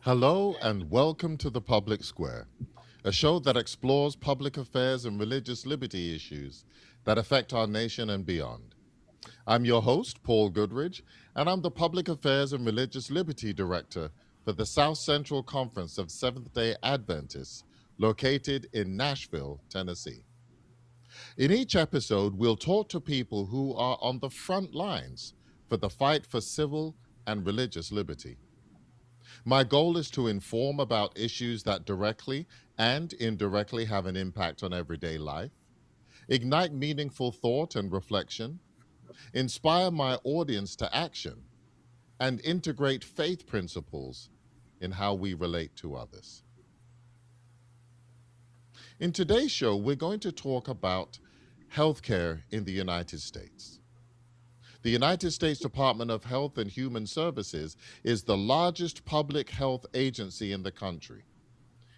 Hello and welcome to the Public Square, a show that explores public affairs and religious liberty issues that affect our nation and beyond. I'm your host, Paul Goodridge, and I'm the Public Affairs and Religious Liberty Director for the South Central Conference of Seventh day Adventists, located in Nashville, Tennessee. In each episode, we'll talk to people who are on the front lines for the fight for civil and religious liberty. My goal is to inform about issues that directly and indirectly have an impact on everyday life, ignite meaningful thought and reflection, inspire my audience to action, and integrate faith principles in how we relate to others. In today's show, we're going to talk about healthcare in the United States. The United States Department of Health and Human Services is the largest public health agency in the country.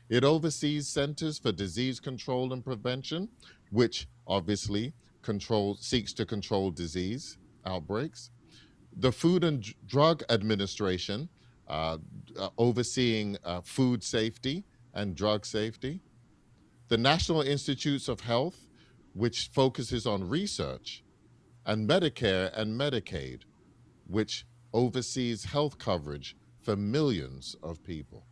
It oversees Centers for Disease Control and Prevention, which obviously seeks to control disease outbreaks. The Food and Drug Administration, overseeing food safety and drug safety. The National Institutes of Health, which focuses on research. And Medicare and Medicaid, which oversees health coverage for millions of people.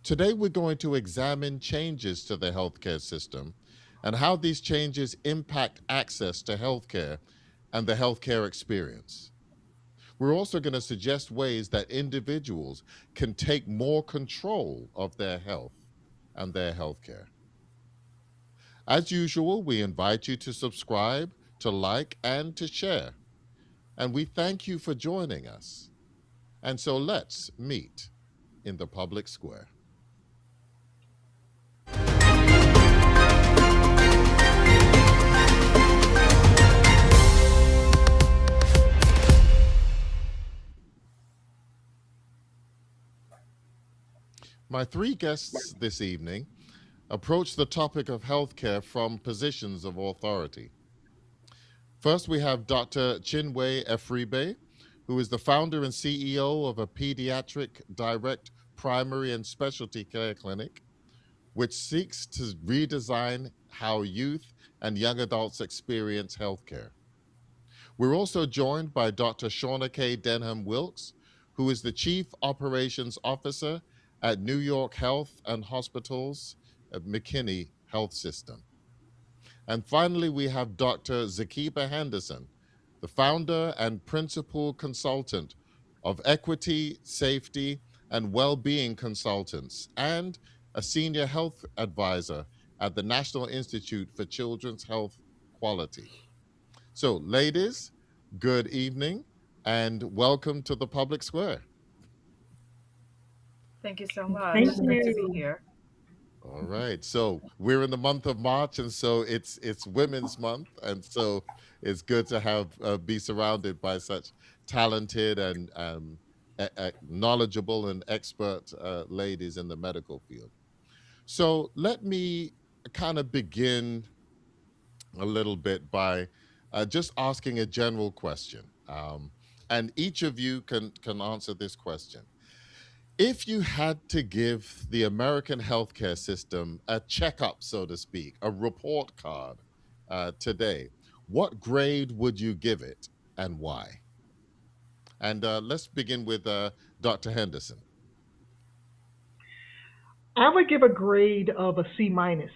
Today, we're going to examine changes to the healthcare system and how these changes impact access to healthcare and the healthcare experience. We're also going to suggest ways that individuals can take more control of their health and their healthcare. As usual, we invite you to subscribe, to like, and to share. And we thank you for joining us. And so let's meet in the public square. My three guests this evening approach the topic of healthcare from positions of authority. First, we have Dr. Chinwe Efribe, who is the founder and CEO of a pediatric direct primary and specialty care clinic, which seeks to redesign how youth and young adults experience healthcare. We're also joined by Dr. Shauna K. Denham Wilkes, who is the Chief Operations Officer at New York Health and Hospitals at McKinney Health System. And finally, we have Dr. Zakiba Henderson, the founder and principal consultant of Equity, Safety, and Well-Being Consultants, and a senior health advisor at the National Institute for Children's Health Quality. So, ladies, good evening and welcome to the public square. Thank you so much. Thank It's great to be you. here. All right. So we're in the month of March, and so it's Women's Month, and so it's good to have be surrounded by such talented and knowledgeable and expert ladies in the medical field. So let me kind of begin a little bit by just asking a general question, and each of you can answer this question. If you had to give the American healthcare system a checkup, so to speak, a report card today, what grade would you give it and why? And let's begin with Dr. Henderson. I would give a grade of a C minus.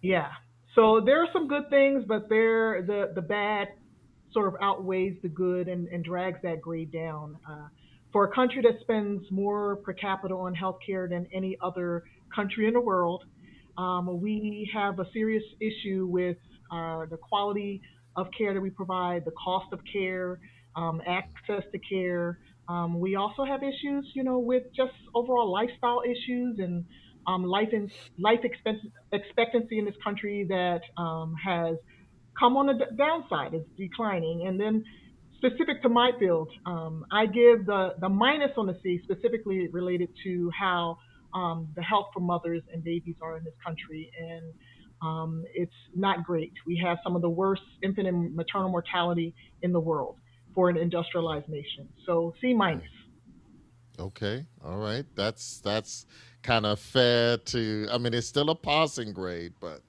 Yeah. So there are some good things, but the bad sort of outweighs the good and drags that grade down. For a country that spends more per capita on healthcare than any other country in the world, we have a serious issue with the quality of care that we provide, the cost of care, access to care. We also have issues, with just overall lifestyle issues and expectancy in this country that has come on the downside, is declining. And then specific to my field, I give the minus on the C specifically related to how the health for mothers and babies are in this country. And it's not great. We have some of the worst infant and maternal mortality in the world for an industrialized nation. So C minus. Right. Okay. All right. That's kind of fair to. I mean, it's still a passing grade, but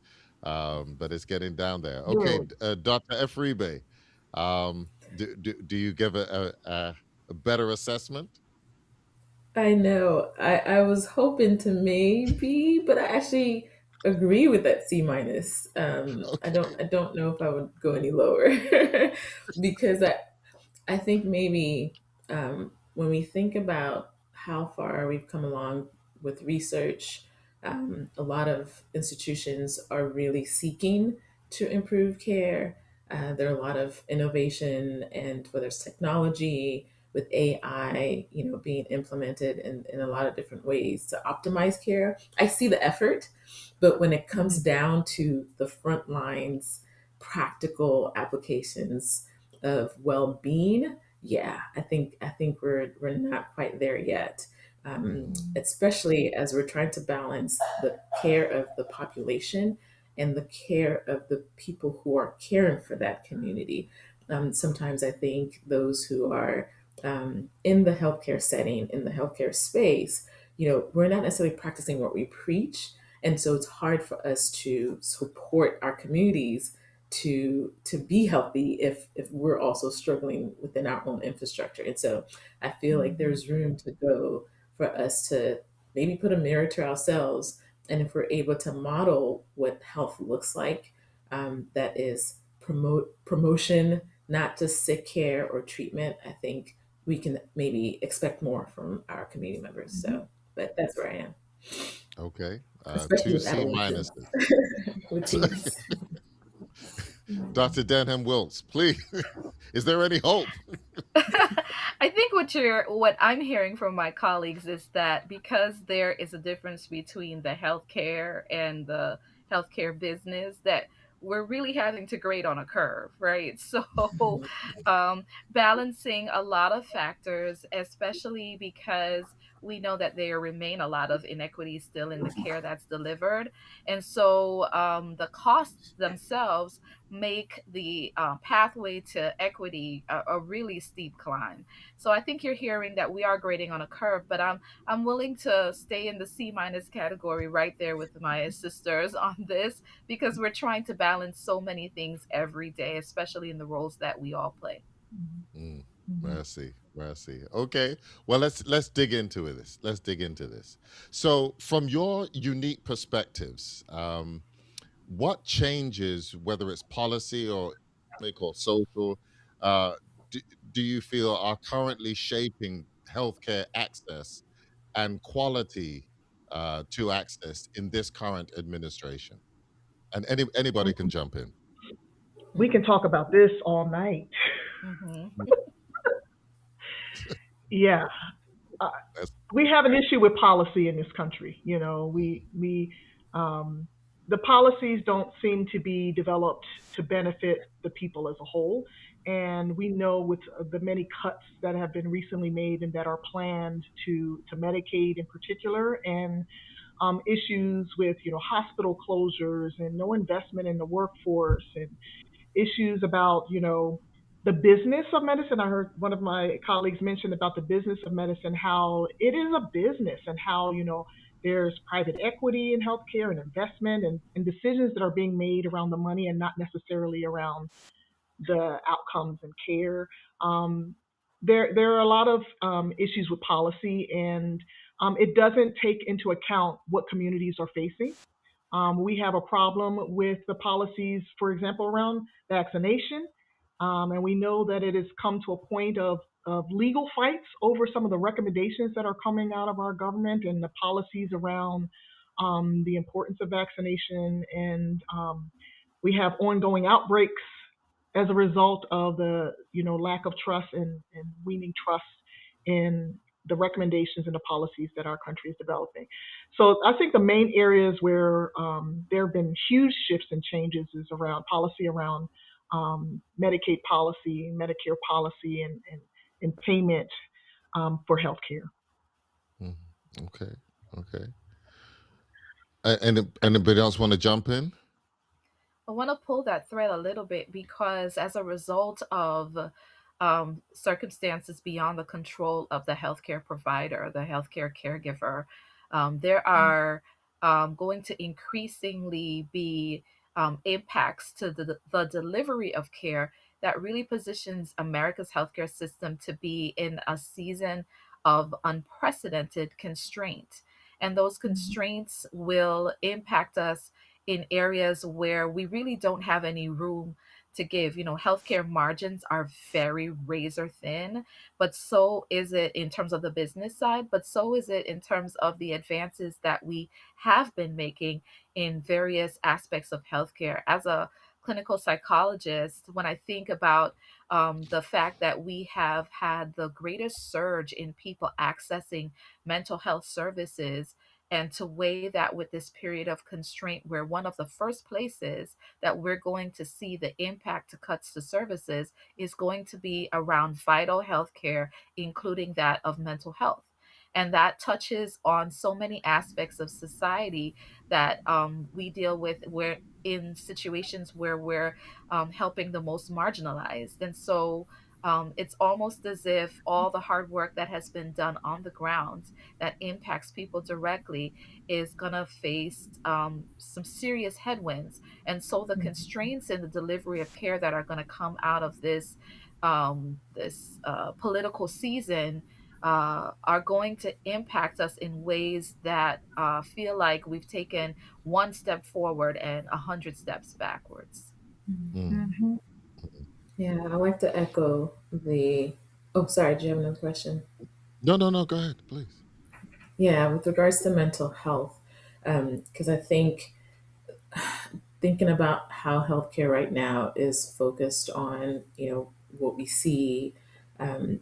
it's getting down there. Okay, Good. Dr. Efribe, do you give a better assessment? I know. I was hoping to maybe, but I actually agree with that C minus. Okay. I don't know if I would go any lower because I think maybe when we think about how far we've come along with research, a lot of institutions are really seeking to improve care. There are a lot of innovation, and whether it's technology with AI, being implemented in a lot of different ways to optimize care. I see the effort, but when it comes Mhm. down to the front lines, practical applications of well-being, yeah, I think we're not quite there yet. Hmm. Especially as we're trying to balance the care of the population and the care of the people who are caring for that community. Sometimes I think those who are in the healthcare setting, in the healthcare space, we're not necessarily practicing what we preach, and so it's hard for us to support our communities to be healthy if we're also struggling within our own infrastructure. And so I feel like Mhm. there's room to go for us to maybe put a mirror to ourselves, and if we're able to model what health looks like, that is promotion, not just sick care or treatment, I think we can maybe expect more from our community members. Mhm. So, but that's where I am, Okay. especially Two with C adolescents, minuses. with teens. Dr. Denham Wilkes, please. Is there any hope? I think what I'm hearing from my colleagues is that because there is a difference between the healthcare and the healthcare business, that we're really having to grade on a curve, right? So balancing a lot of factors, especially because we know that there remain a lot of inequities still in the care that's delivered. And so the costs themselves make the pathway to equity a really steep climb. So I think you're hearing that we are grading on a curve, but I'm willing to stay in the C minus category right there with my sisters on this because we're trying to balance so many things every day, especially in the roles that we all play. Mm, Mhm. mercy, mercy. Okay. Well, let's dig into this. Let's dig into this. So, from your unique perspectives, what changes, whether it's policy or they call social, uh, do, do you feel are currently shaping healthcare access and quality to access in this current administration? And anybody can jump in. We can talk about this all night. Hmm. Yeah. Uh, That's, we have an issue with policy in this country. Um, the policies don't seem to be developed to benefit the people as a whole. And we know with the many cuts that have been recently made and that are planned to Medicaid in particular, and issues with hospital closures and no investment in the workforce, and issues about, the business of medicine. I heard one of my colleagues mention about the business of medicine, how it is a business, and how, there's private equity in healthcare and investment, and decisions that are being made around the money and not necessarily around the outcomes and care. Um, there are a lot of issues with policy, and it doesn't take into account what communities are facing. We have a problem with the policies, for example, around vaccination. And we know that it has come to a point of legal fights over some of the recommendations that are coming out of our government and the policies around the importance of vaccination. And we have ongoing outbreaks as a result of the lack of trust and weaning trust in the recommendations and the policies that our country is developing. So I think the main areas where there have been huge shifts and changes is around policy around Medicaid policy, Medicare policy, and payment for healthcare. mhm. Okay. Okay. And anybody else want to jump in? I want to pull that thread a little bit because as a result of circumstances beyond the control of the healthcare provider, the healthcare caregiver. There are going to increasingly be impacts to the delivery of care that really positions America's healthcare system to be in a season of unprecedented constraint. And those constraints will impact us in areas where we really don't have any room to give. Healthcare margins are very razor thin, but so is it in terms of the business side, but so is it in terms of the advances that we have been making in various aspects of healthcare. As a clinical psychologist, when I think about the fact that we have had the greatest surge in people accessing mental health services, and to weigh that with this period of constraint, where one of the first places that we're going to see the impact to cuts to services is going to be around vital health care, including that of mental health. And that touches on so many aspects of society that we deal with, where in situations where we're helping the most marginalized. And so it's almost as if all the hard work that has been done on the ground that impacts people directly is going to face some serious headwinds. And so the constraints in the delivery of care that are going to come out of this political season are going to impact us in ways that feel like we've taken one step forward and 100 steps backwards. Mm. Hmm. Yeah, I like to echo the. Oh, sorry. Do you have another question? No, no, no. Go ahead, please. Yeah, with regards to mental health, because I think thinking about how healthcare right now is focused on, what we see,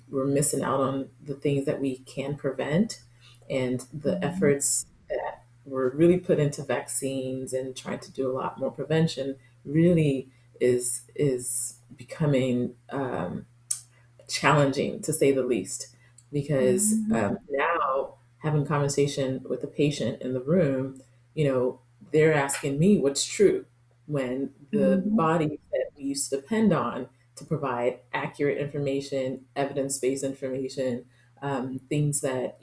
we're missing out on the things that we can prevent, and the efforts that were really put into vaccines and trying to do a lot more prevention really is becoming challenging to say the least, because now having conversation with the patient in the room, you know, they're asking me what's true when the Hmm. bodies that we used to depend on to provide accurate information, evidence-based information, things that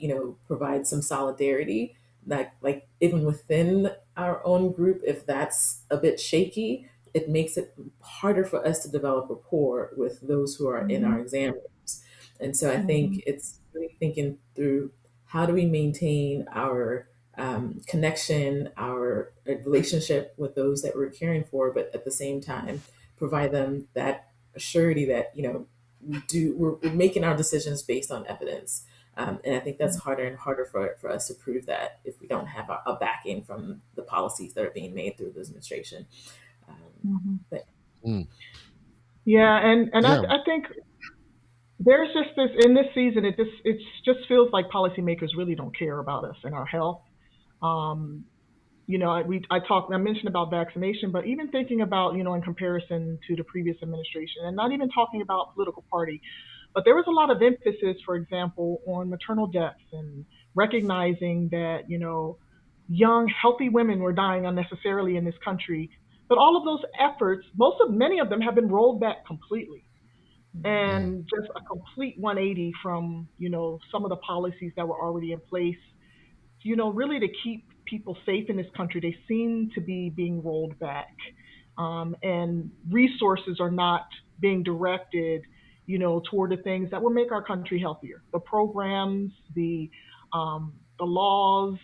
provide some solidarity, like even within our own group, if that's a bit shaky, it makes it harder for us to develop rapport with those who are in our exam rooms. And so I think it's really thinking through, how do we maintain our connection, our relationship with those that we're caring for, but at the same time provide them that surety that we're making our decisions based on evidence. And I think that's harder and harder for us to prove that if we don't have a backing from the policies that are being made through this administration. Hmm. But Mm. Yeah, and Yeah. I think there's just this in this season. It just feels like policymakers really don't care about us and our health. Um, I mentioned about vaccination, but even thinking about, in comparison to the previous administration, and not even talking about political party, but there was a lot of emphasis, for example, on maternal deaths and recognizing that, young, healthy women were dying unnecessarily in this country. But all of those efforts, many of them have been rolled back completely, Mm. and just a complete 180 from, some of the policies that were already in place, really to keep people safe in this country. They seem to be being rolled back, and resources are not being directed, toward the things that will make our country healthier. The programs, the laws,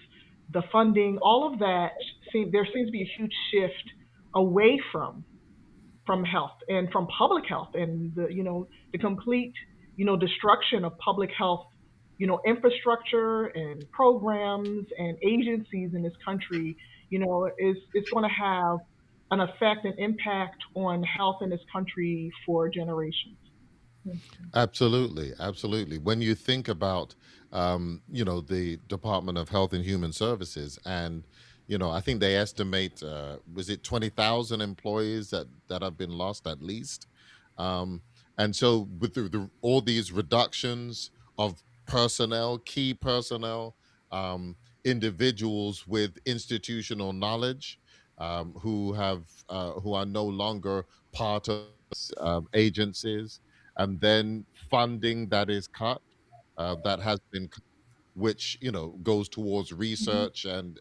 the funding, all of that. There seems to be a huge shift away from health and from public health, and the complete destruction of public health infrastructure and programs and agencies in this country is going to have an effect and impact on health in this country for generations. Absolutely, absolutely. When you think about, the Department of Health and Human Services, and I think they estimate, was it 20,000 employees that have been lost at least, um, and so with all these reductions of personnel, key personnel, individuals with institutional knowledge, who are no longer part of agencies. and then funding that is cut, that has been which goes towards Mhm. research and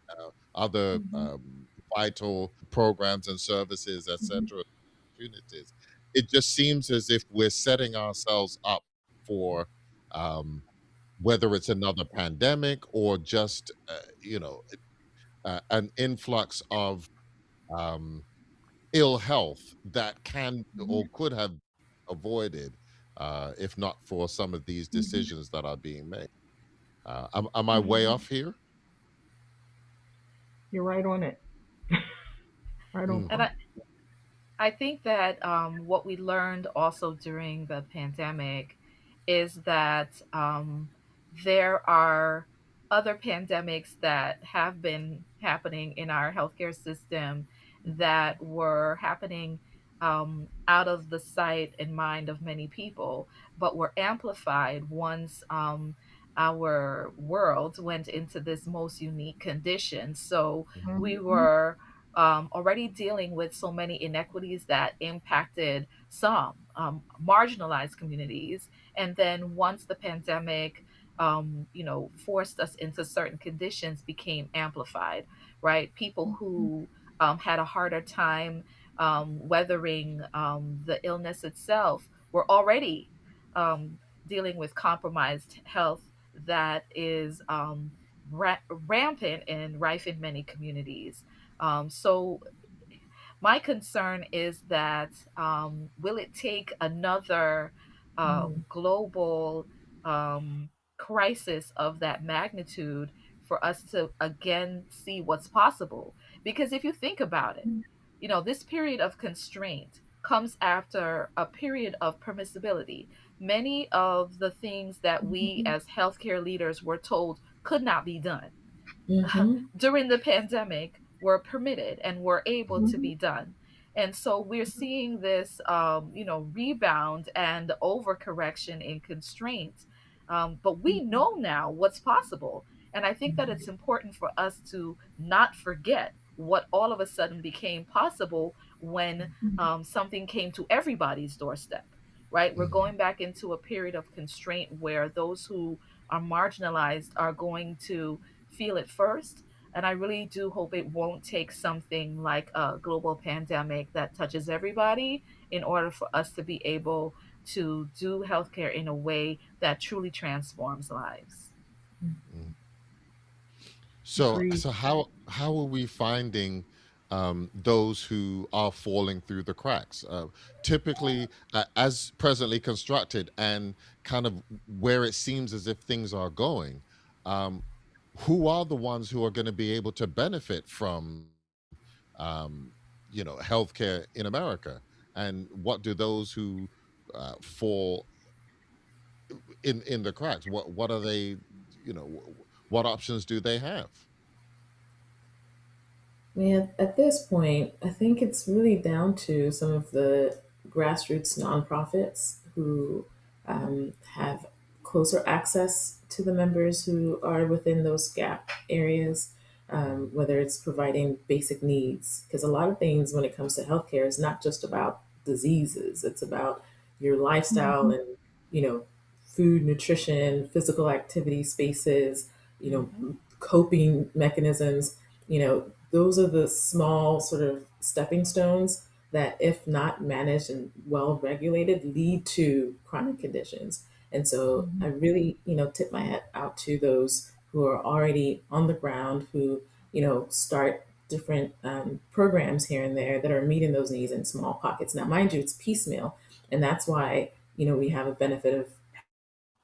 other Mhm. vital programs and services, Mhm. etc. Opportunities. It just seems as if we're setting ourselves up for um, whether it's another pandemic or just an influx of um, ill health that can Mhm. or could have avoided if not for some of these Mhm. decisions that are being made. Am I way Mhm. off here? You're right on it. Right on Mm, And point. I think that what we learned also during the pandemic is that there are other pandemics that have been happening in our healthcare system that were happening out of the sight and mind of many people, but were amplified once our world went into this most unique condition. So we Mhm. were already dealing with so many inequities that impacted some marginalized communities. And then once the pandemic, forced us into certain conditions, became amplified, right? People who had a harder time weathering the illness itself were already dealing with compromised health that is rampant and rife in many communities. So my concern is that will it take another Mhm. global um, crisis of that magnitude for us to again see what's possible? Because if you think about it, this period of constraint comes after a period of permissibility. Many of the things that we Mhm. as healthcare leaders were told could not be done Mhm. during the pandemic were permitted and were able to Mhm. be done. And so we're seeing this, rebound and overcorrection in constraints. But we know now what's possible. And I think that it's important for us to not forget what all of a sudden became possible when Mhm. something came to everybody's doorstep, right? We're mhm, going back into a period of constraint where those who are marginalized are going to feel it first. And I really do hope it won't take something like a global pandemic that touches everybody in order for us to be able to do healthcare in a way that truly transforms lives. mhm. Agreed. So how are we finding those who are falling through the cracks? Typically, as presently constructed, and kind of where it seems as if things are going, um, who are the ones who are going to be able to benefit from um, healthcare in America, and what do those who fall in the cracks? What are they? What options do they have? Yeah, at this point, I think it's really down to some of the grassroots nonprofits who have closer access to the members who are within those gap areas, Mhm, whether it's providing basic needs. Because a lot of things when it comes to healthcare is not just about diseases, it's about your lifestyle Mhm. and, you know, food, nutrition, physical activity spaces, Hmm. coping mechanisms. Those are the small sort of stepping stones that, if not managed and well regulated, lead to chronic conditions. And so I Mhm. really, tip my hat out to those who are already on the ground, who, start different programs here and there that are meeting those needs in small pockets. Now, mind you, it's piecemeal. And that's why, we have a benefit of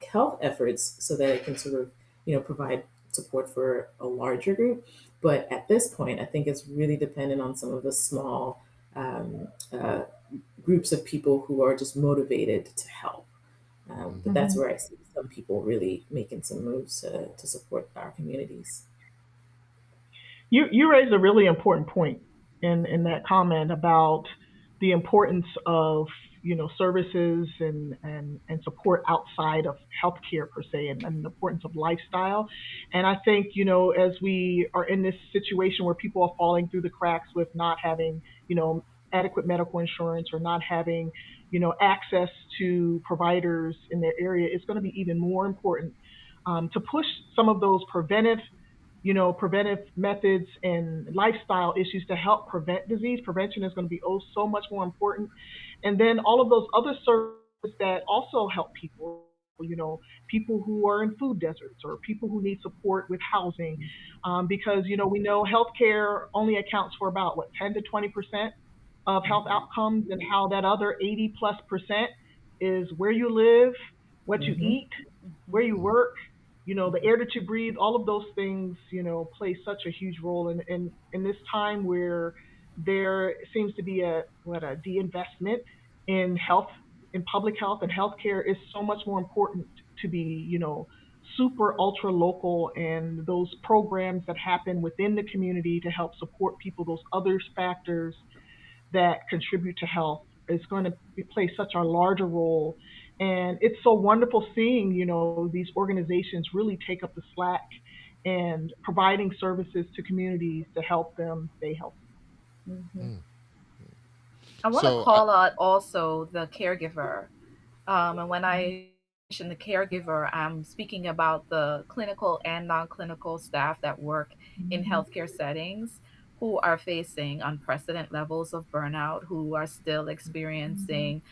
health efforts so that it can sort of, provide support for a larger group. But at this point, I think it's really dependent on some of the small um, uh, groups of people who are just motivated to help. But mhm, that's Mhm. where I see some people really making some moves to support our communities. You raise a really important point in that comment about the importance of services and support outside of healthcare per se, and the importance of lifestyle. And I think as we are in this situation where people are falling through the cracks with not having adequate medical insurance, or not having access to providers in their area is going to be even more important to push some of those preventive methods and lifestyle issues to help prevent disease. Prevention is going to be oh so much more important. And then all of those other services that also help people, people who are in food deserts or people who need support with housing, because we know healthcare only accounts for about what 10 to 20% of health outcomes, and how that other 80+% is where you live, what you Mm-hmm. eat, where you work, the air that you breathe. All of those things, play such a huge role in this time where there seems to be a de-investment in health, in public health, and healthcare is so much more important to be, super ultra local, and those programs that happen within the community to help support people, those other factors that contribute to health is going to play such a larger role. And it's so wonderful seeing, these organizations really take up the slack and providing services to communities to help them stay healthy. Mm-hmm. Mm. I want to So, I, call out also the caregiver. And when I mention the caregiver, I'm speaking about the clinical and non clinical staff that work in healthcare settings who are facing unprecedented levels of burnout, who are still experiencing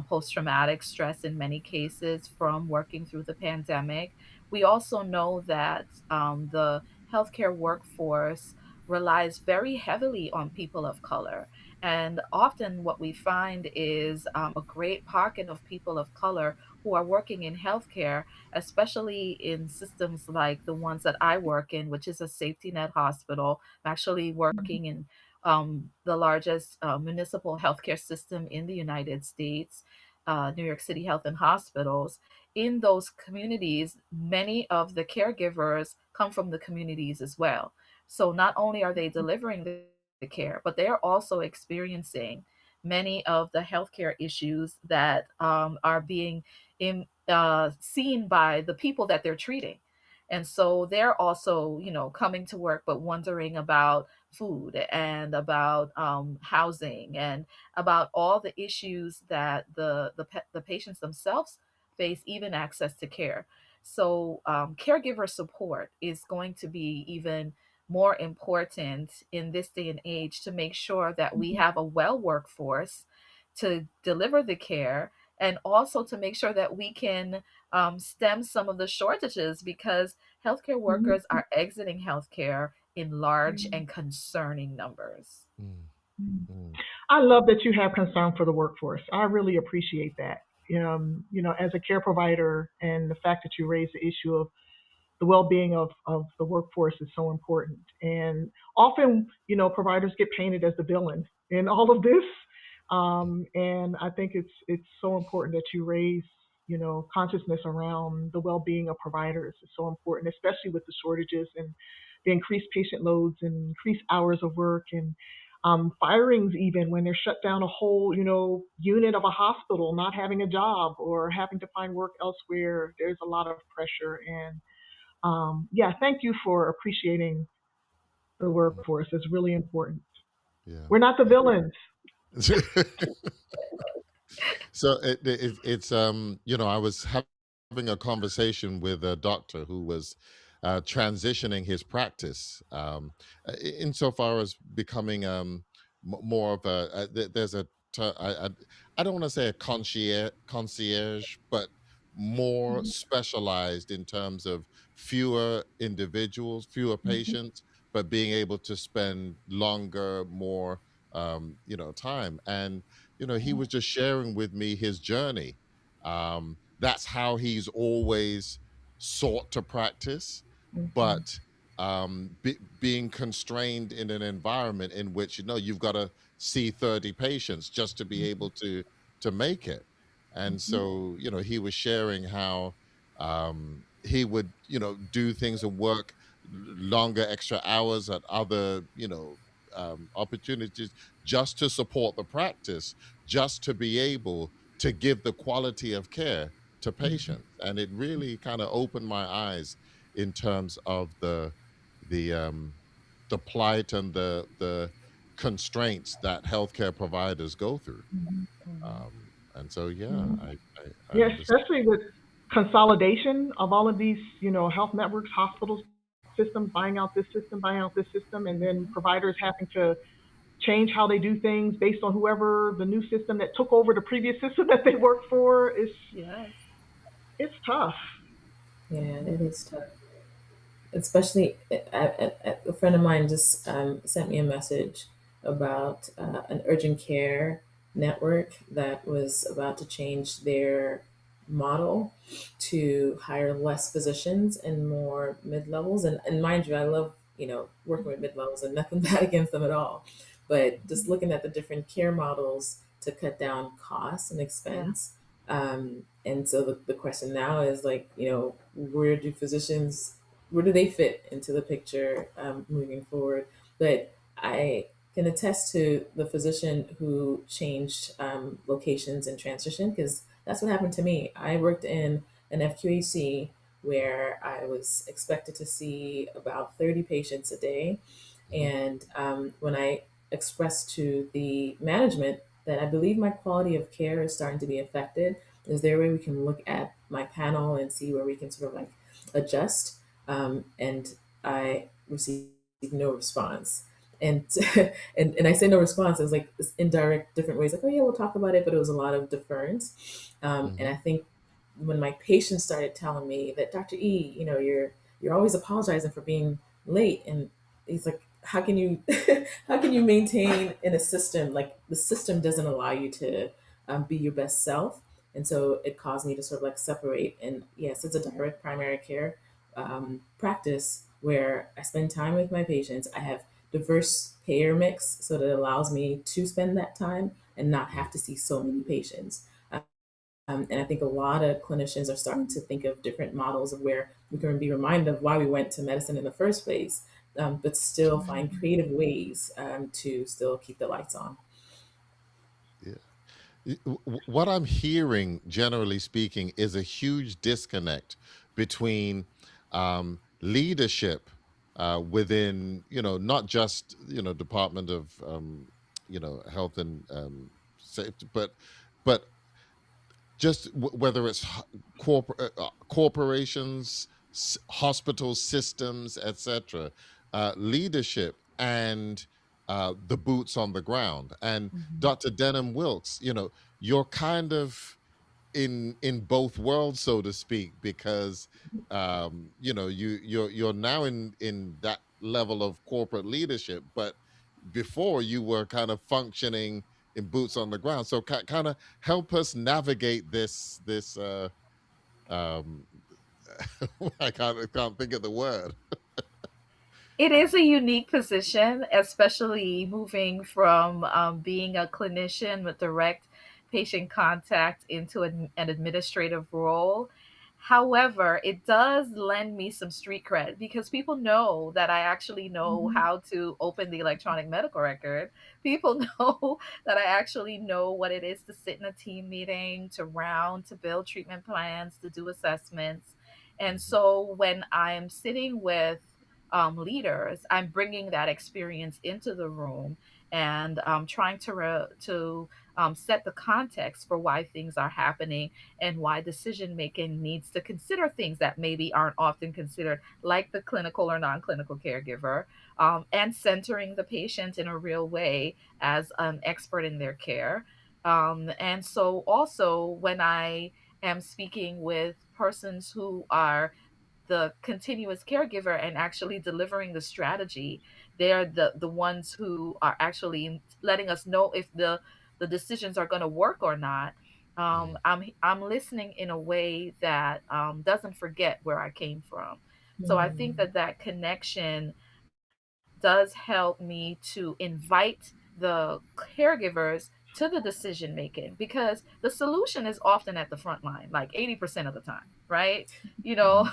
post traumatic stress in many cases from working through the pandemic. We also know that the healthcare workforce relies very heavily on people of color. And often, what we find is a great pocket of people of color who are working in healthcare, especially in systems like the ones that I work in, which is a safety net hospital. I'm actually working in the largest municipal healthcare system in the United States, New York City Health and Hospitals. In those communities, many of the caregivers come from the communities as well. So not only are they delivering the care, but they are also experiencing many of the healthcare issues that are being seen by the people that they're treating. And so they're also, coming to work, but wondering about food and about housing and about all the issues that the patients themselves face, even access to care. So caregiver support is going to be even more important in this day and age to make sure that we have a well workforce to deliver the care, and also to make sure that we can stem some of the shortages, because healthcare workers are exiting healthcare in large and concerning numbers. mm, mm, I love that you have concern for the workforce. I really appreciate that. As a care provider, and the fact that you raise the issue of the well-being of the workforce is so important. And often, providers get painted as the villain in all of this. And I think it's so important that you raise, consciousness around the well-being of providers. It's so important, especially with the shortages and the increased patient loads and increased hours of work, and firings, even when they're shut down a whole, unit of a hospital, not having a job or having to find work elsewhere. There's a lot of pressure. And yeah, thank you for appreciating the workforce. It's really important. yeah. We're not the villains. So it's I was having a conversation with a doctor who was transitioning his practice, insofar as becoming more of there's a I don't want to say a concierge, but more specialized in terms of fewer individuals, fewer patients, but being able to spend longer, more time. And he was just sharing with me his journey. That's how he's always sought to practice, Mm-hmm. but being constrained in an environment in which you've got to see 30 patients just to be able to make it. And so he was sharing how he would do things and work longer extra hours at other opportunities just to support the practice, just to be able to give the quality of care to patients. And it really kind of opened my eyes in terms of the the plight and the constraints that healthcare providers go through. Mm-hmm. Um, And so, yeah, Mhm. I Yeah, understand. especially with consolidation of all of these, health networks, hospitals, systems, buying out this system, and then providers having to change how they do things based on whoever the new system that took over the previous system that they worked for. Yes. It's tough. Yeah, it is tough. Especially a friend of mine just sent me a message about an urgent care network that was about to change their model to hire less physicians and more mid-levels. And mind you, I love, working with mid-levels and nothing bad against them at all, but just looking at the different care models to cut down costs and Yeah. expense. And so the question now is like, where do they fit into the picture moving forward? But I can attest to the physician who changed locations and transition, because that's what happened to me. I worked in an FQHC where I was expected to see about 30 patients a day. Mhm. And when I expressed to the management that I believe my quality of care is starting to be affected, is there a way we can look at my panel and see where we can sort of like adjust? And I received no response. And and I say no response as like this indirect different ways, like, oh yeah, we'll talk about it, but it was a lot of deference. And Mhm. I think when my patients started telling me that, Dr. E, you're always apologizing for being late, and he's like, how can you how can you maintain in a system like the system doesn't allow you to be your best self? And so it caused me to sort of like separate. And yes, it's a direct primary care practice where I spend time with my patients. I have diverse payer mix, so that it allows me to spend that time and not Mhm. have to see so many patients. And I think a lot of clinicians are starting to think of different models of where we can be reminded of why we went to medicine in the first place, but still find creative ways to still keep the lights on. Yeah. What I'm hearing, generally speaking, is a huge disconnect between leadership within, not just, Department of, Health and Safety, but just whether it's corporations, hospitals, systems, etc., leadership and the boots on the ground. And Mhm. Dr. Denham Wilkes, you're kind of in both worlds, so to speak, because you're now in that level of corporate leadership, but before you were kind of functioning in boots on the ground. So kind of help us navigate this um I can't think of the word. It is a unique position, especially moving from being a clinician with direct patient contact into an administrative role. However, it does lend me some street cred because people know that I actually know Mhm. how to open the electronic medical record. People know that I actually know what it is to sit in a team meeting, to round, to build treatment plans, to do assessments. And Mhm. so when I'm sitting with leaders, I'm bringing that experience into the room and trying to set the context for why things are happening and why decision making needs to consider things that maybe aren't often considered, like the clinical or non-clinical caregiver, and centering the patient in a real way as an expert in their care. And so also when I am speaking with persons who are the continuous caregiver and actually delivering the strategy, they're the ones who are actually letting us know if the decisions are going to work or not. Mm. I'm listening in a way that doesn't forget where I came from. So I think Mm. that that connection does help me to invite the caregivers to the decision making, because the solution is often at the front line, like 80% of the time, right? You know,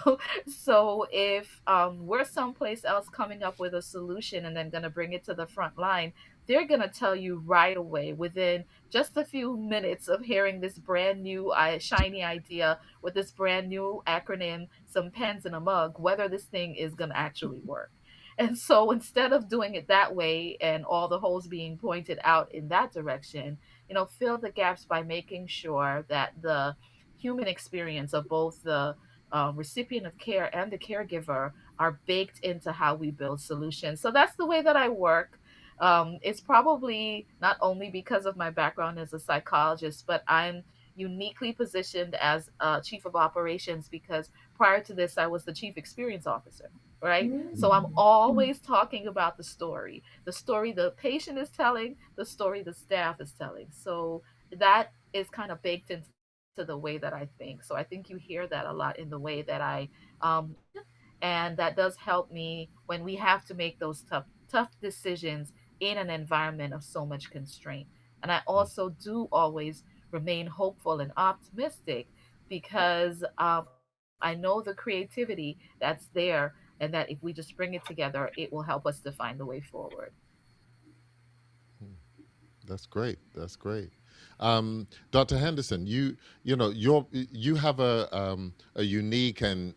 so if we're someplace else coming up with a solution and then going to bring it to the front line, they're going to tell you right away within just a few minutes of hearing this brand new shiny idea with this brand new acronym, some pens and a mug, whether this thing is going to actually work. And so instead of doing it that way and all the holes being pointed out in that direction, fill the gaps by making sure that the human experience of both the recipient of care and the caregiver are baked into how we build solutions. So that's the way that I work. It's probably not only because of my background as a psychologist, but I'm uniquely positioned as chief of operations because prior to this, I was the chief experience officer, right? So I'm Mm. always talking about the story the patient is telling, the story the staff is telling. So that is kind of baked into the way that I think. So I think you hear that a lot in the way that I lead, and that does help me when we have to make those tough decisions in an environment of so much constraint. And I also do always remain hopeful and optimistic because I know the creativity that's there, and that if we just bring it together, it will help us to find the way forward. Hmm. That's great. That's great. Dr. Henderson, you have a unique and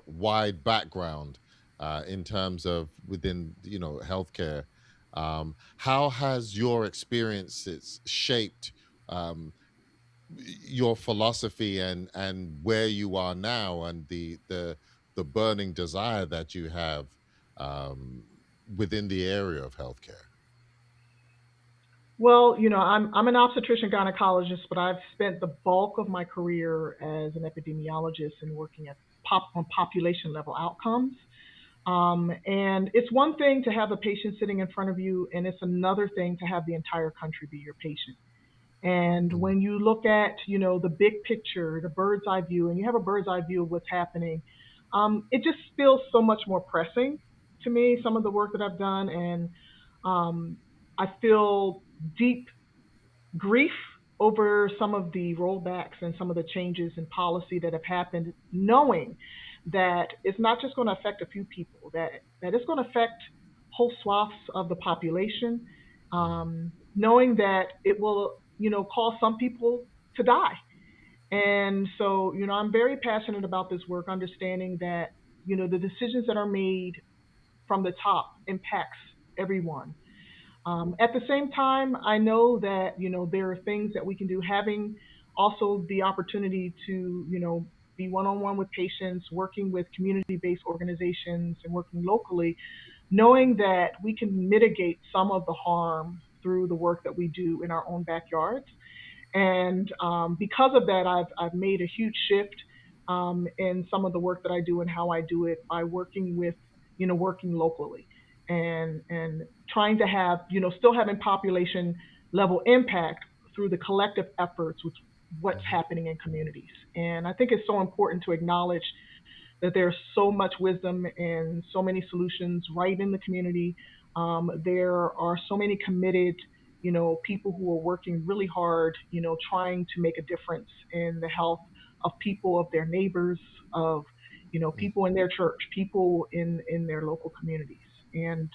wide background in terms of within healthcare. How has your experiences shaped um, your philosophy and where you are now and the burning desire that you have um, within the area of healthcare? Well, I'm an obstetrician gynecologist, but I've spent the bulk of my career as an epidemiologist and working at on population level outcomes. And it's one thing to have a patient sitting in front of you, and it's another thing to have the entire country be your patient. And Mm, when you look at, the big picture, the bird's eye view, and you have a bird's eye view of what's happening, it just feels so much more pressing to me, some of the work that I've done. And I feel deep grief over some of the rollbacks and some of the changes in policy that have happened, knowing that it's not just going to affect a few people, that it's going to affect whole swaths of the population, mm, knowing that it will, cause some people to die. And so, I'm very passionate about this work, understanding that, the decisions that are made from the top impacts everyone. At the same time, I know that there are things that we can do. Having also the opportunity to be one-on-one with patients, working with community-based organizations, and working locally, knowing that we can mitigate some of the harm through the work that we do in our own backyards. And because of that, I've made a huge shift in some of the work that I do and how I do it by working with, working locally and trying to have, still having population level impact through the collective efforts with what's mhm, happening in communities. And I think it's so important to acknowledge that there's so much wisdom and so many solutions right in the community. There are so many committed, people who are working really hard, trying to make a difference in the health of people, of their neighbors, of, mm, people in their church, people in their local communities. And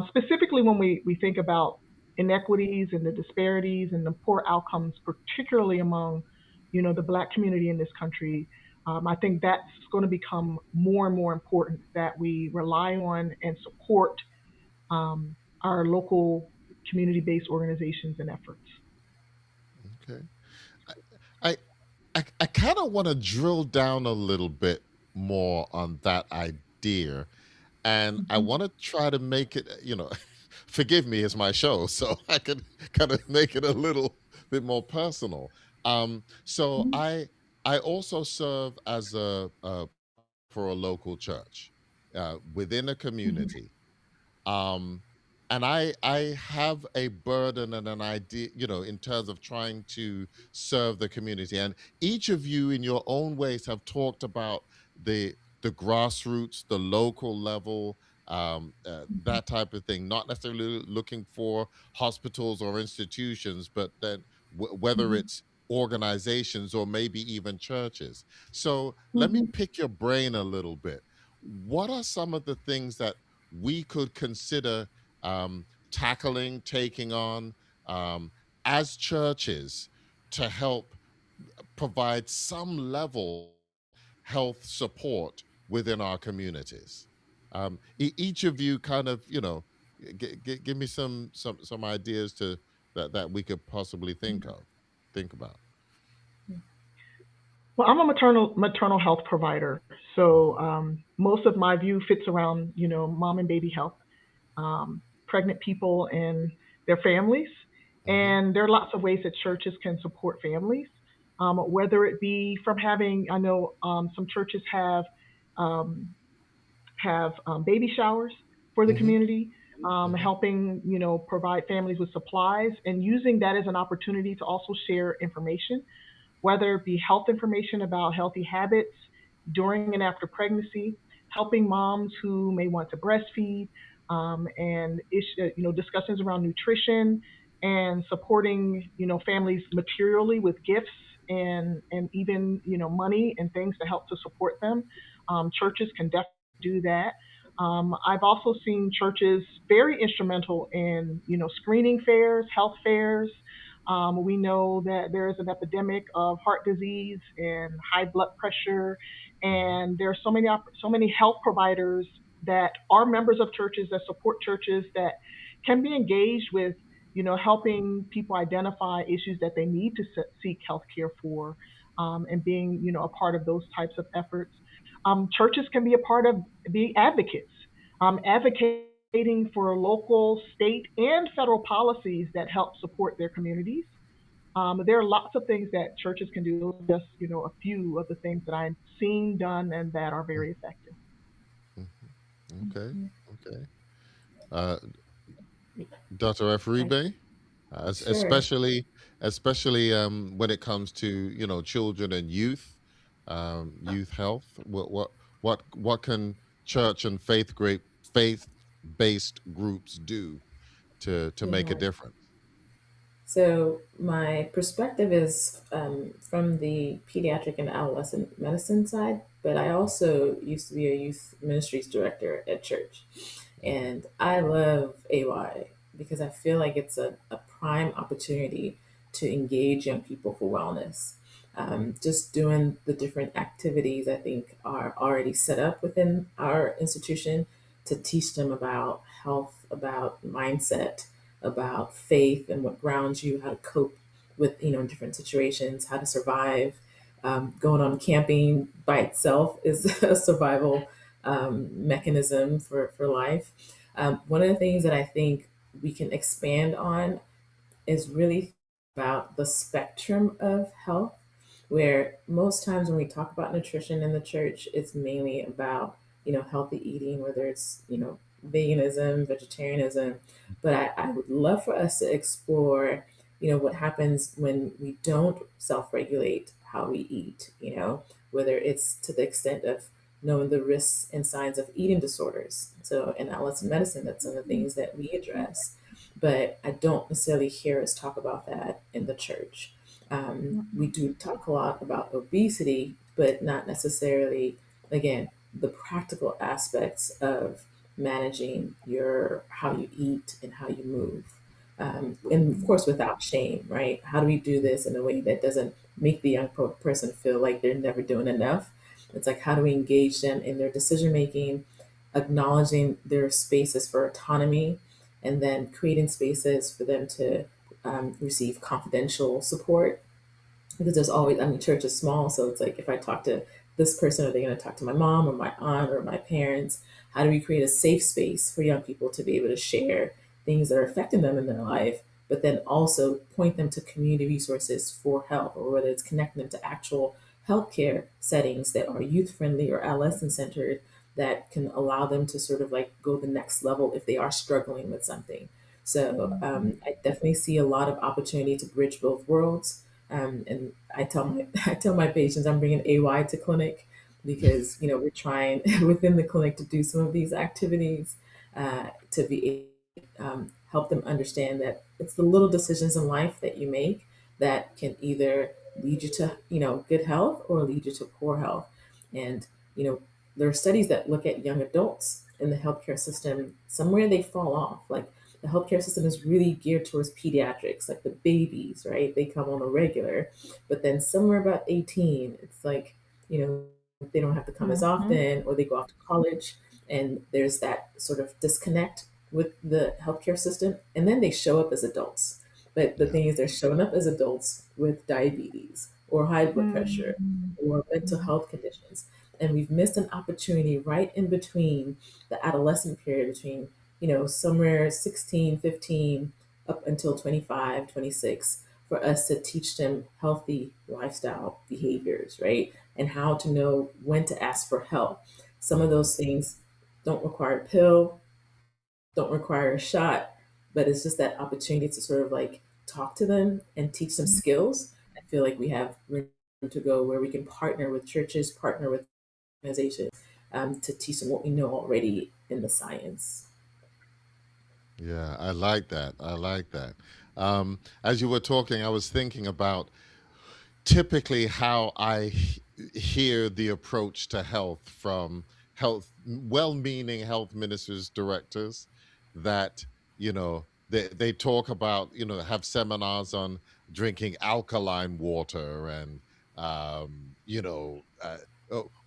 specifically when we think about inequities and the disparities and the poor outcomes, particularly among, the Black community in this country, I think that's going to become more and more important that we rely on and support our local community-based organizations and efforts. okay. I I kind of want to drill down a little bit more on that idea, and I Mhm, want to try to make it. Forgive me, it's my show, so I can kind of make it a little bit more personal. So mhm, I also serve as a for a local church within a mhm, community. um and I have a burden and an idea, in terms of trying to serve the community. And each of you in your own ways have talked about the grassroots, the local level, mhm, that type of thing, not necessarily looking for hospitals or institutions, but then whether mhm, it's organizations or maybe even churches. So let me mhm, pick your brain a little bit. What are some of the things that we could consider tackling, taking on um, as churches to help provide some level health support within our communities? Each of you kind of, give me some ideas to that we could possibly think about? Well, I'm a maternal health provider, so most of my view fits around mom and baby health, pregnant people and their families, Mm-hmm. and there are lots of ways that churches can support families, whether it be from having. I know some churches um, have baby showers for the Mm-hmm. community, Mm-hmm. helping provide families with supplies and using that as an opportunity to also share information, whether it be health information about healthy habits during and after pregnancy, helping moms who may want to breastfeed, and discussions around nutrition, and supporting families materially with gifts and even money and things to help to support them. Churches can definitely do that. I've also seen churches very instrumental in screening fairs, health fairs. We know that there is an epidemic of heart disease and high blood pressure, and there are so many health providers that are members of churches that support churches that can be engaged with helping people identify issues that they need to seek health care for, and being a part of those types of efforts. Churches can be a part of being advocates, advocating for local, state, and federal policies that help support their communities. There are lots of things that churches can do. Those are just a few of the things that I've seen done and that are very effective. Mm-hmm. Okay. Okay. Uh, Dr. Efribe, Sure. especially when it comes to children and youth, youth health. What can church and faith based groups do to make a Yeah. difference? So my perspective is from the pediatric and adolescent medicine side, but I also used to be a youth ministries director at church. And I love AY because I feel like it's a prime opportunity to engage young people for wellness. Just doing the different activities I think are already set up within our institution to teach them about health, about mindset, about faith and what grounds you, how to cope with different situations, how to survive. Going on camping by itself is a survival mechanism for life. One of the things that I think we can expand on is really about the spectrum of health, where most times when we talk about nutrition in the church, it's mainly about, healthy eating, whether it's, veganism, vegetarianism. But I would love for us to explore, what happens when we don't self regulate how we eat, whether it's to the extent of knowing the risks and signs of eating disorders. So in adolescent medicine, that's some of the things that we address, but I don't necessarily hear us talk about that in the church. We do talk a lot about obesity, but not necessarily, again, the practical aspects of managing your how you eat and how you move. And of course, without shame, right? How do we do this in a way that doesn't make the young person feel like they're never doing enough? It's like, how do we engage them in their decision making, acknowledging their spaces for autonomy, and then creating spaces for them to receive confidential support, because there's always, I mean, church is small, so it's like, if I talk to this person, are they going to talk to my mom or my aunt or my parents? How do we create a safe space for young people to be able to share things that are affecting them in their life, but then also point them to community resources for help, or whether it's connecting them to actual healthcare settings that are youth friendly or adolescent centered, that can allow them to sort of like go the next level if they are struggling with something. So I definitely see a lot of opportunity to bridge both worlds. And I tell my I tell my patients I'm bringing AY to clinic, because we're trying within the clinic to do some of these activities to be help them understand that it's the little decisions in life that you make that can either lead you to good health or lead you to poor health. And you know there are studies that look at young adults in the healthcare system. Somewhere they fall off. Like, the healthcare system is really geared towards pediatrics, like the babies, right? They come on a regular, but then somewhere about 18, it's like, they don't have to come as Mm-hmm. often, or they go off to college, and there's that sort of disconnect with the healthcare system, and then they show up as adults. But the Yeah. thing is, they're showing up as adults with diabetes or high blood pressure Mm-hmm. or mental health conditions. And we've missed an opportunity right in between the adolescent period between, somewhere 16, 15 up until 25, 26, for us to teach them healthy lifestyle behaviors, right? And how to know when to ask for help. Some of Mhm. those things don't require a pill, don't require a shot, but it's just that opportunity to sort of like talk to them and teach them skills. I feel like we have room to go where we can partner with churches, partner with organizations, to teach them what we know already in the science. Yeah, I like that. I like that. As you were talking, I was thinking about typically how hear the approach to health from well-meaning health ministers, directors, that they talk about, have seminars on drinking alkaline water and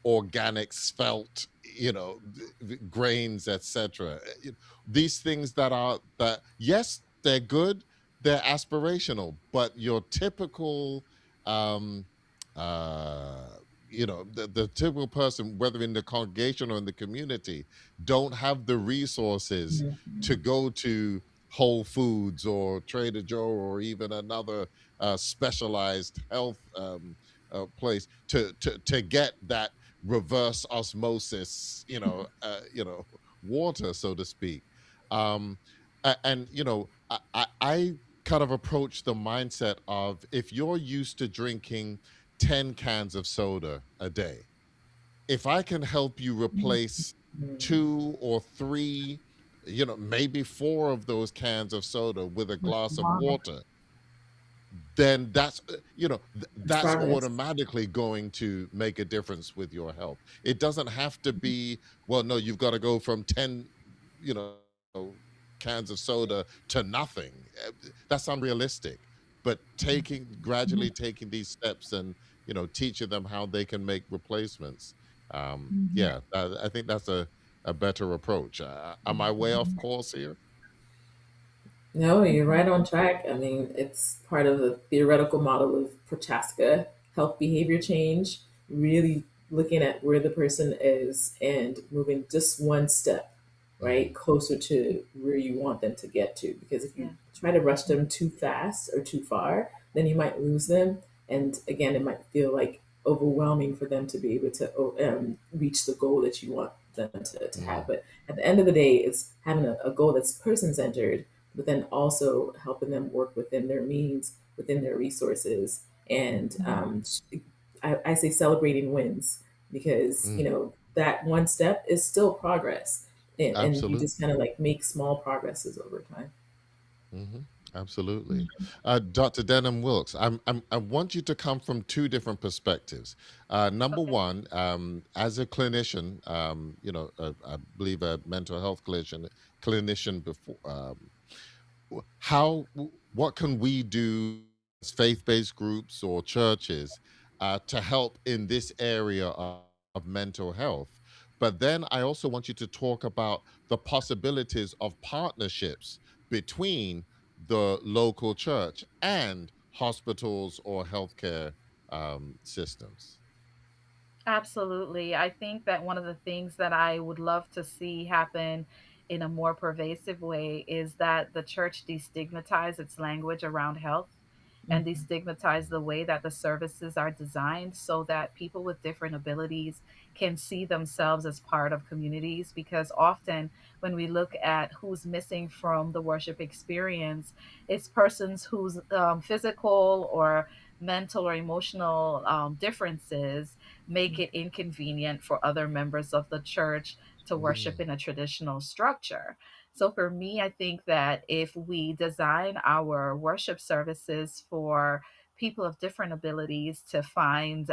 organic spelt, grains, etc. These things that, yes, they're good, they're aspirational, but your typical um uh the typical person, whether in the congregation or in the community, don't have the resources to Mhm. go to Whole Foods or Trader Joe or even another specialized health place to get that reverse osmosis, water, so to speak. And I kind of approach the mindset of, if you're used to drinking 10 cans of soda a day, if I can help you replace Mhm. two or three, maybe four of those cans of soda with a With glass of water. water, then It's that's progress. automatically going to make a difference with your health. It doesn't have to be, well, no, you've got to go from 10, you know cans of soda to nothing. That's unrealistic. But gradually taking these steps and teaching them how they can make replacements. Mm-hmm. Yeah, I think that's a better approach. Am I way off course here? No, you're right on track. I mean, it's part of the theoretical model of Prochaska, health behavior change, really looking at where the person is and moving just one step, right, Hmm. closer to where you want them to get to. Because if you Yeah. try to rush them too fast or too far, then you might lose them. And again, it might feel like overwhelming for them to be able to reach the goal that you want them to have. Hmm. But at the end of the day, it's having a goal that's person centered, but then also helping them work within their means, within their resources. And I say celebrating wins, because, Mm, that one step is still progress. And you absolutely. just kind of like make small progresses over time. Hmm. Absolutely. Dr. Denham Wilkes, I want you to come from two different perspectives. Number Okay. one, as a clinician, I believe a mental health clinician before, what can we do as faith-based groups or churches to help in this area of mental health? But then I also want you to talk about the possibilities of partnerships between the local church and hospitals or healthcare systems. Absolutely. I think that one of the things that I would love to see happen in a more pervasive way is that the church destigmatize its language around health and Mhm. destigmatize the way that the services are designed so that people with different abilities can see themselves as part of communities. Because often, when we look at who's missing from the worship experience, it's persons whose physical or mental or emotional differences make it inconvenient for other members of the church to worship Mm, in a traditional structure. So for me, I think that if we design our worship services for people of different abilities to find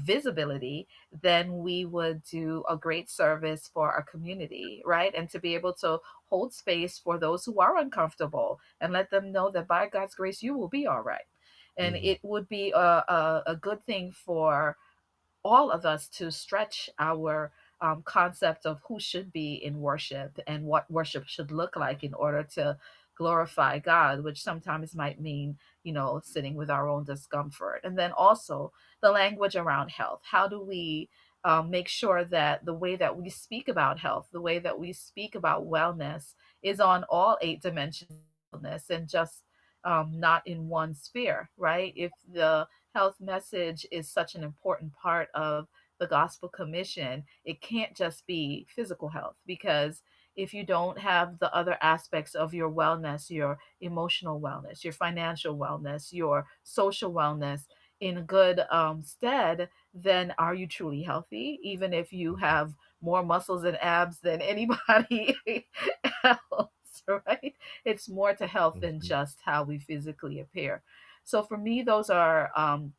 visibility, then we would do a great service for our community, right? And to be able to hold space for those who are uncomfortable and let them know that by God's grace, you will be all right. And mhm, it would be a good thing for all of us to stretch our concept of who should be in worship and what worship should look like in order to glorify God, which sometimes might mean, sitting with our own discomfort. And then also the language around health. How do we make sure that the way that we speak about health, the way that we speak about wellness is on all eight dimensions of wellness and just not in one sphere, right? If the health message is such an important part of the gospel commission, it can't just be physical health, because if you don't have the other aspects of your wellness, your emotional wellness, your financial wellness, your social wellness in good stead, then are you truly healthy? Even if you have more muscles and abs than anybody else, right? It's more to health than Mhm. just how we physically appear. So for me, those are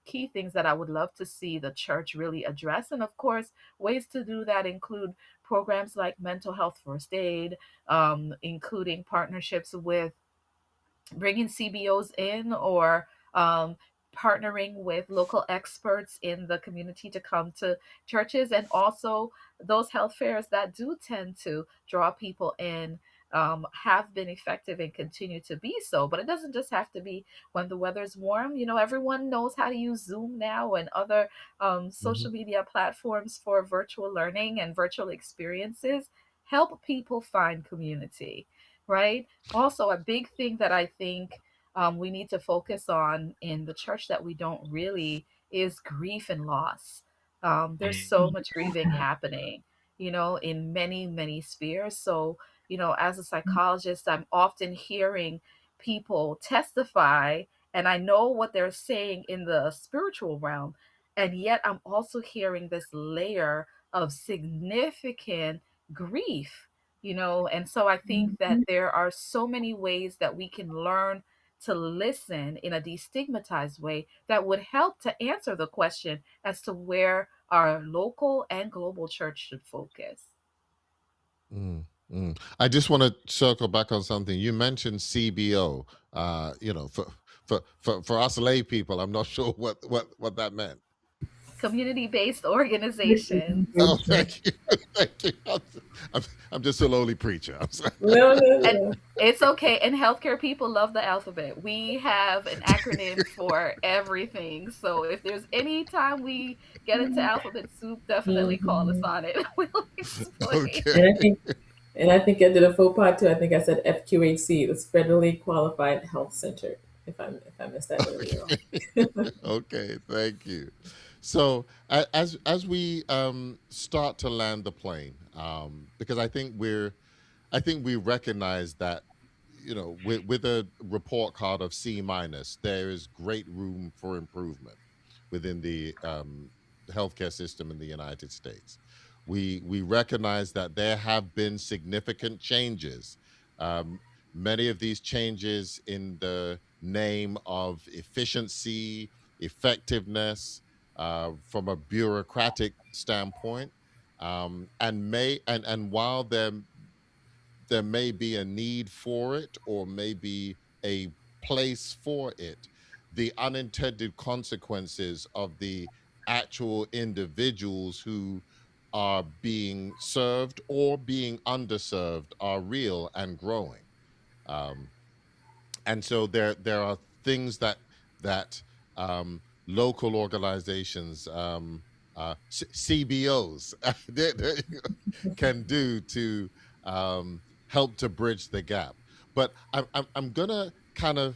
key things that I would love to see the church really address. And of course, ways to do that include programs like mental health first aid, including partnerships with bringing CBOs in, or partnering with local experts in the community to come to churches, and also those health fairs that do tend to draw people in. Have been effective and continue to be so, but it doesn't just have to be when the weather's warm. Everyone knows how to use Zoom now and other Mhm. social media platforms for virtual learning and virtual experiences. Help people find community, right? Also, a big thing that I think we need to focus on in the church that we don't really is grief and loss. There's so much grieving happening, in many, many spheres. So, as a psychologist, I'm often hearing people testify, and I know what they're saying in the spiritual realm. And yet, I'm also hearing this layer of significant grief, and so I think that there are so many ways that we can learn to listen in a destigmatized way that would help to answer the question as to where our local and global church should focus. Mm, mm. I just want to circle back on something you mentioned. CBO. For us lay people, I'm not sure what that meant. Community-based organizations. Oh, thank you, thank you. I'm, I'm just a lowly preacher. I'm sorry. No, no, And no. it's okay. And healthcare people love the alphabet. We have an acronym for everything. So if there's any time we get into alphabet soup, definitely call us Mhm. on it. We'll explain. Okay. And I think, I did a faux pas too. I think I said FQHC. It was Federally Qualified Health Center. If I missed that earlier on. Okay. Okay. Thank you. So as we start to land the plane, because I think we recognize that, with a report card of C minus, there is great room for improvement within the healthcare system in the United States. We recognize that there have been significant changes. Um, Many of these changes in the name of efficiency, effectiveness, from a bureaucratic standpoint, and while there may be a need for it or maybe a place for it, the unintended consequences of the actual individuals who are being served or being underserved are real and growing. Um, and so there are things that local organizations, CBOs, there you go, can do to help to bridge the gap. But I'm gonna kind of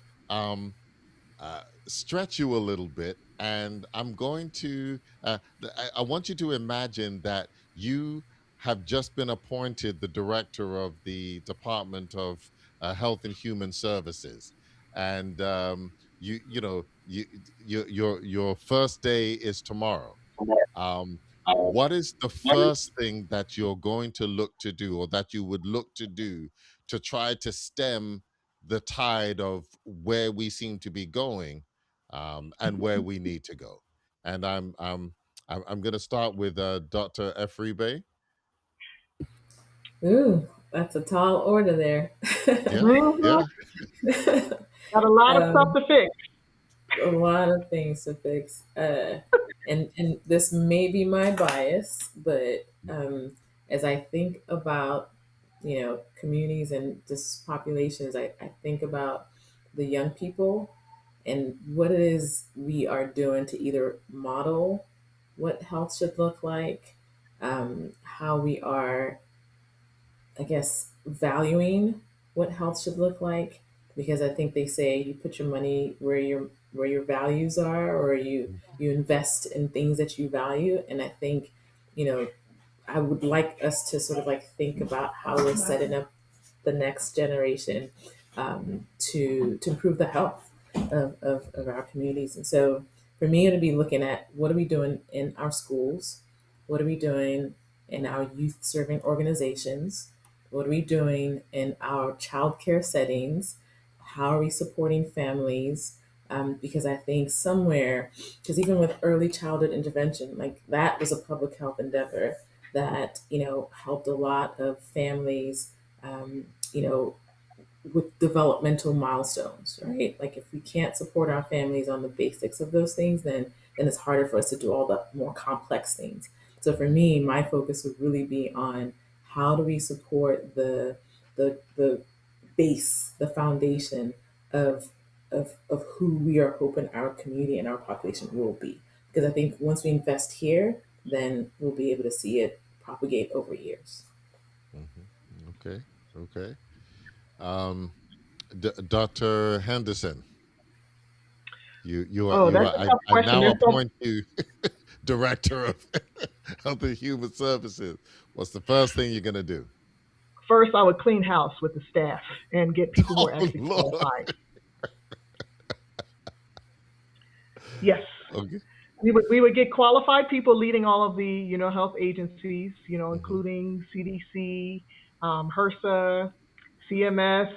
stretch you a little bit, and I'm going to. I want you to imagine that you have just been appointed the director of the Department of Health and Human Services, and your first day is tomorrow. um, what is the first thing that you're going to look to do, or that you would look to do, to try to stem the tide of where we seem to be going, and where we need to go? And I'm going to start with Dr. Efribe. Ooh, that's a tall order there. Yeah, Hmm. yeah. Got a lot of stuff um, to fix. a lot of things to fix. And this may be my bias, but as I think about communities and just populations, I think about the young people and what it is we are doing to either model what health should look like, how we are, I guess, valuing what health should look like, because I think they say you put your money where your values are, or you invest in things that you value. And I think, you know, I would like us to sort of like think about how we're setting up the next generation, to improve the health of our communities. And so for me, it'll be looking at what are we doing in our schools, what are we doing in our youth serving organizations, what are we doing in our childcare settings, how are we supporting families, because I think somewhere, because even with early childhood intervention, like that was a public health endeavor that helped a lot of families, um, you know, with developmental milestones, right? Like if we can't support our families on the basics of those things, then it's harder for us to do all the more complex things. So for me, my focus would really be on how do we support the base, the foundation of of who we are hoping our community and our population will be. Because I think once we invest here, then we'll be able to see it propagate over years. Okay. Okay. Um, Dr. Henderson, Oh, you that's are a tough I question. now There's so appoint you director of Health and Human Services. What's the first thing you're gonna do? First, I would clean house with the staff and get people who Oh are actually Lord. qualified. Yes, Okay. we would get qualified people leading all of the health agencies, Hmm. including CDC, HRSA, CMS,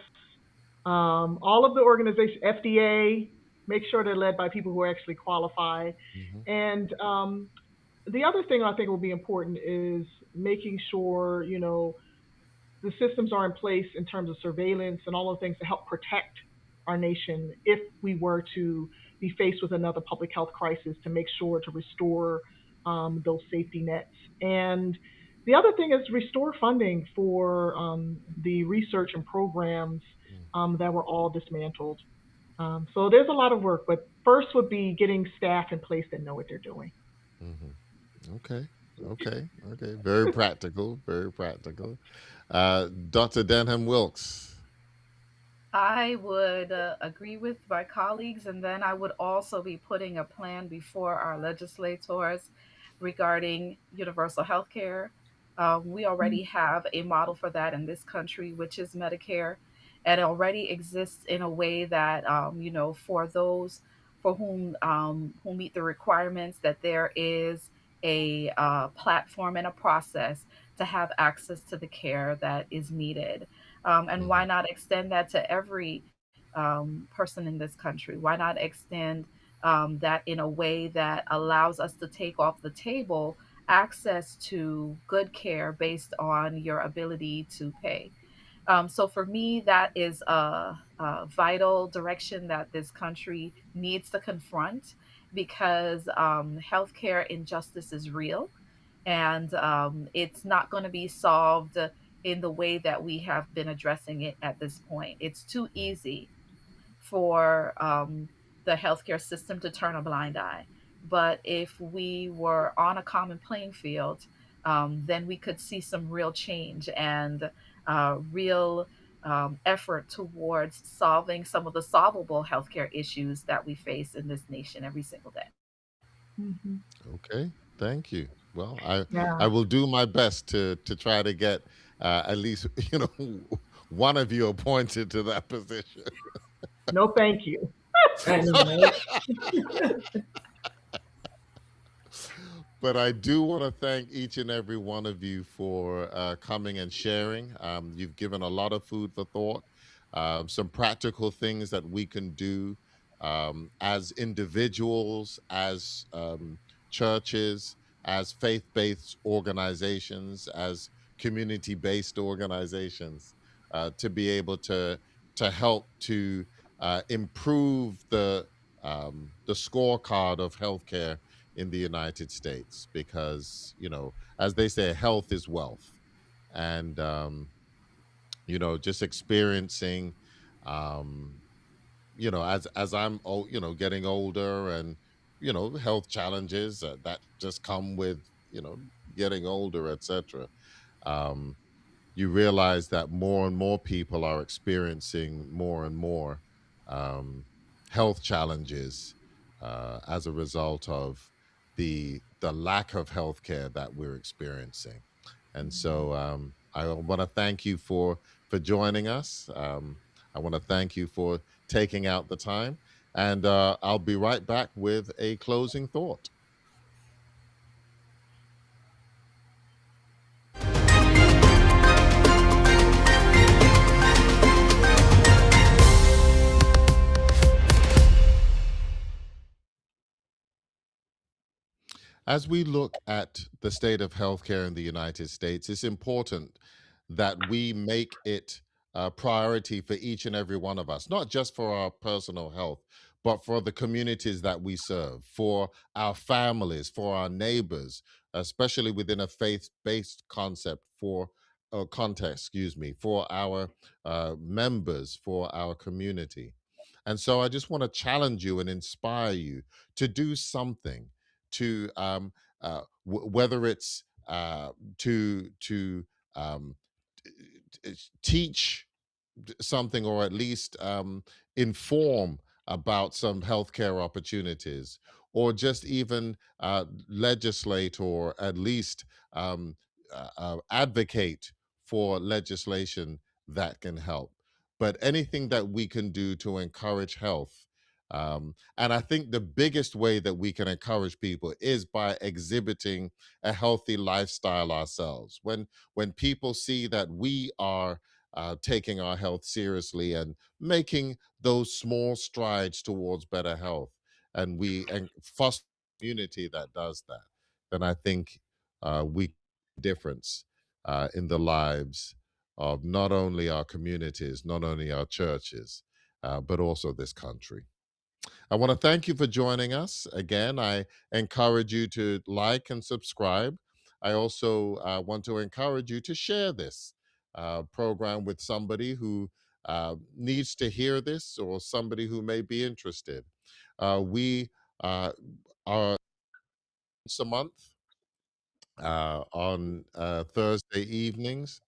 all of the organizations, FDA. Make sure they're led by people who are actually qualified. Hmm. And the other thing I think will be important is making sure the systems are in place in terms of surveillance and all of the things to help protect our nation if we were to be faced with another public health crisis, to make sure to restore those safety nets. And the other thing is restore funding for the research and programs that were all dismantled. So there's a lot of work, but first would be getting staff in place that know what they're doing. Hmm. Okay. Okay. Okay. Very practical. Very practical. Dr. Denham Wilkes. I would agree with my colleagues, and then I would also be putting a plan before our legislators regarding universal health care. We already have a model for that in this country, which is Medicare, and it already exists in a way that, for those for who meet the requirements, that there is a platform and a process to have access to the care that is needed. And Hmm. why not extend that to every person in this country? Why not extend that in a way that allows us to take off the table access to good care based on your ability to pay? So for me, that is a vital direction that this country needs to confront, because healthcare injustice is real, and it's not going to be solved in the way that we have been addressing it at this point. It's too easy for the healthcare system to turn a blind eye. But if we were on a common playing field, then we could see some real change and real effort towards solving some of the solvable healthcare issues that we face in this nation every single day. Hmm. Okay. Thank you. Well, I Yeah. will do my best to try to get at least one of you appointed to that position. No, thank you. I know, right? But I do want to thank each and every one of you for coming and sharing. You've given a lot of food for thought, some practical things that we can do as individuals, as churches, as faith based organizations, as community based organizations, to be able to help to improve the scorecard of healthcare in the United States, because as they say, health is wealth, and just experiencing, um, as I'm old, getting older, and health challenges that just come with getting older, etc. Um, you realize that more and more people are experiencing more and more um, health challenges as a result of the lack of health care that we're experiencing. And Mhm. so I want to thank you for joining us. I want to thank you for taking out the time, and I'll be right back with a closing thought. As we look at the state of healthcare in the United States, it's important that we make it a priority for each and every one of us, not just for our personal health, but for the communities that we serve, for our families, for our neighbors, especially within a faith-based concept for context, excuse me, for our members, for our community. And so I just want to challenge you and inspire you to do something to whether it's to um, teach something, or at least inform about some healthcare opportunities, or just even legislate, or at least advocate for legislation that can help. But anything that we can do to encourage health. And I think the biggest way that we can encourage people is by exhibiting a healthy lifestyle ourselves. When people see that we are taking our health seriously and making those small strides towards better health, and we and foster a community that does that, then I think we can make a difference in the lives of not only our communities, not only our churches, but also this country. I want to thank you for joining us. Again, I encourage you to like and subscribe. I also want to encourage you to share this program with somebody who needs to hear this, or somebody who may be interested. We uh, are once a month on Thursday evenings.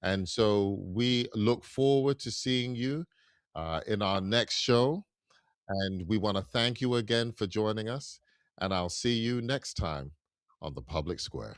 And so we look forward to seeing you in our next show. And we want to thank you again for joining us. And I'll see you next time on the Public Square.